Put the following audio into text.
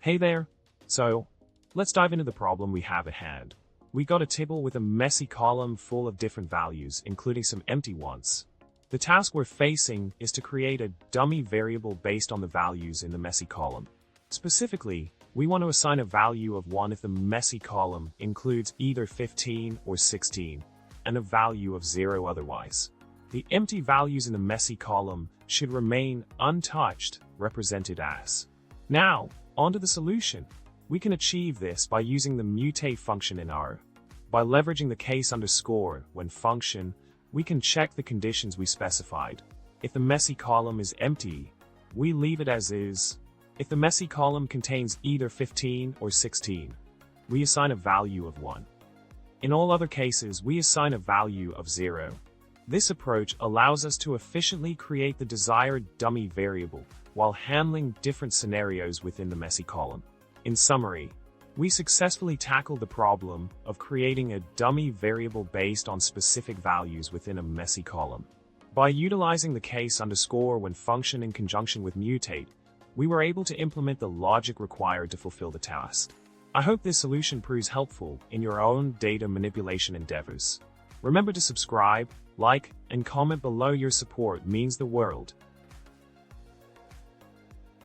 Hey there! So, let's dive into the problem we have at hand. We got a table with a messy column full of different values, including some empty ones. The task we're facing is to create a dummy variable based on the values in the messy column. Specifically, we want to assign a value of 1 if the messy column includes either 15 or 16, and a value of 0 otherwise. The empty values in the messy column should remain untouched, represented as. Now, onto the solution. We can achieve this by using the mutate function in R. By leveraging the case underscore when function, we can check the conditions we specified. If the messy column is empty, we leave it as is. If the messy column contains either 15 or 16, we assign a value of 1. In all other cases, we assign a value of 0. This approach allows us to efficiently create the desired dummy variable while handling different scenarios within the messy column. In summary, we successfully tackled the problem of creating a dummy variable based on specific values within a messy column. By utilizing the case underscore when function in conjunction with mutate, we were able to implement the logic required to fulfill the task. I hope this solution proves helpful in your own data manipulation endeavors. Remember to subscribe, like, and comment below. Your support means the world.